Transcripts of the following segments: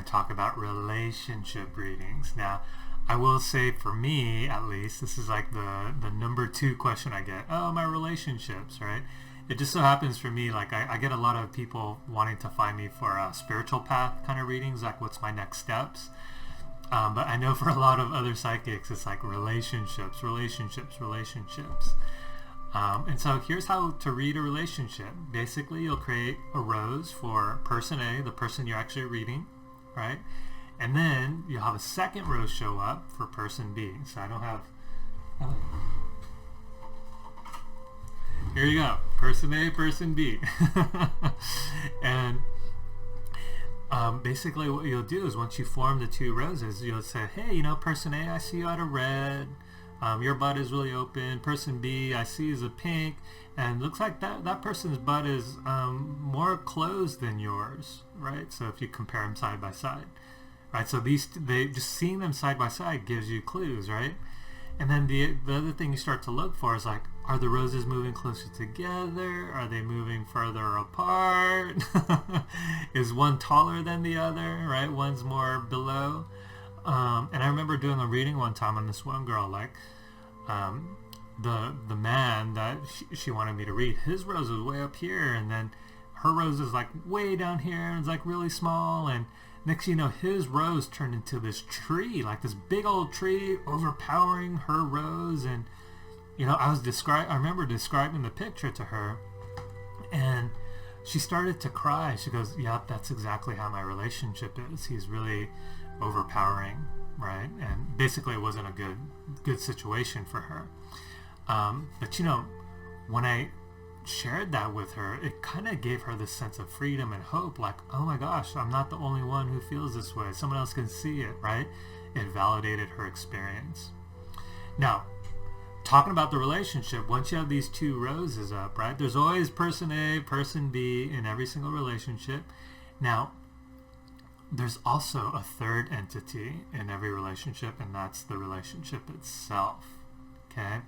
to talk about relationship readings. Now, I will say for me, at least, this is like the number 2 question I get. Oh, my relationships, right? It just so happens for me, like I get a lot of people wanting to find me for spiritual path kind of readings, like what's my next steps. But I know for a lot of other psychics, it's like relationships. And so here's how to read a relationship. Basically, you'll create a rose for person A, the person you're actually reading, right? And then you'll have a second rose show up for person B. So I don't have... Here you go. Person A, person B. And basically what you'll do is once you form the 2 roses, you'll say, hey, you know, person A, I see you out of red. Your butt is really open. Person B, I see is a pink. And looks like that person's butt is more closed than yours, right? So if you compare them side by side, right? So they just seeing them side by side gives you clues, right? And then the other thing you start to look for is like, are the roses moving closer together? Are they moving further apart? Is one taller than the other, right? One's more below. And I remember doing a reading one time on this one girl, like the man that she wanted me to read, his rose was way up here, and then her rose is like way down here, and it's like really small, and next thing you know, his rose turned into this tree, like this big old tree overpowering her rose. And you know, I remember describing the picture to her, and she started to cry. She goes, yep, that's exactly how my relationship is. He's really overpowering, right? And basically it wasn't a good situation for her. But you know, when I shared that with her, it kind of gave her this sense of freedom and hope, like, oh my gosh, I'm not the only one who feels this way. Someone else can see it, right? It validated her experience. Now, talking about the relationship, once you have these 2 roses up, right, there's always person A, person B in every single relationship. Now, there's also a third entity in every relationship, and that's the relationship itself, okay?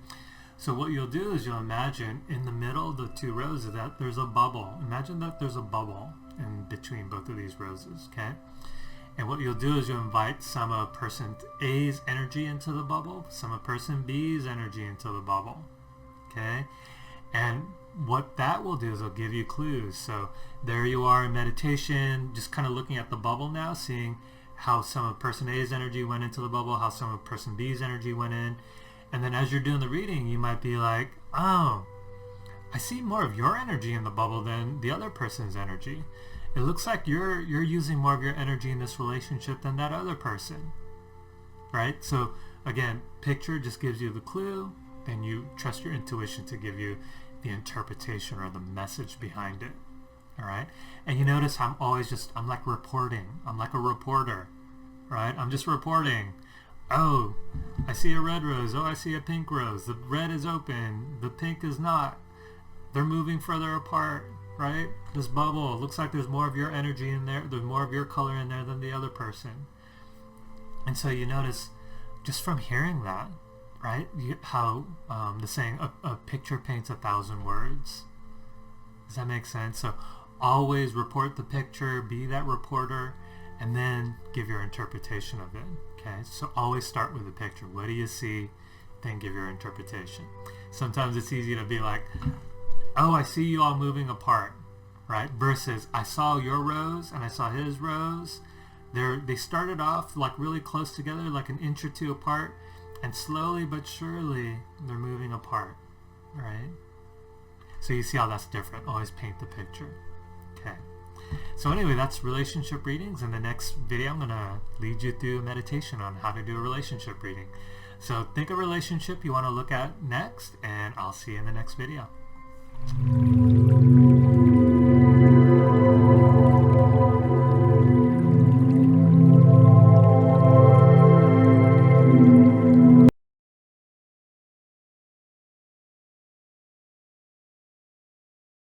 So what you'll do is you'll imagine in the middle of the 2 roses that there's a bubble. Imagine that there's a bubble in between both of these roses, okay? And what you'll do is you'll invite some of person A's energy into the bubble, some of person B's energy into the bubble, okay? And what that will do is it'll give you clues. So there you are in meditation, just kind of looking at the bubble now, seeing how some of person A's energy went into the bubble, how some of person B's energy went in. And then as you're doing the reading, you might be like, oh, I see more of your energy in the bubble than the other person's energy. It looks like you're using more of your energy in this relationship than that other person, right? So again, picture just gives you the clue, and you trust your intuition to give you the interpretation or the message behind it, all right? And you notice I'm like reporting. I'm like a reporter, right? I'm just reporting. Oh, I see a red rose. Oh, I see a pink rose. The red is open. The pink is not. They're moving further apart, right? This bubble, looks like there's more of your energy in there. There's more of your color in there than the other person. And so you notice just from hearing that, right, how the saying, a picture paints 1,000 words. Does that make sense? So always report the picture, be that reporter, and then give your interpretation of it. Okay, so always start with the picture. What do you see? Then give your interpretation. Sometimes it's easy to be like, oh, I see you all moving apart, right? Versus, I saw your rose and I saw his rose. They started off like really close together, like an inch or 2 apart, and slowly but surely they're moving apart, right? So you see how that's different. Always paint the picture. Okay. So anyway, that's relationship readings. In the next video, I'm going to lead you through a meditation on how to do a relationship reading. So think of a relationship you want to look at next, and I'll see you in the next video.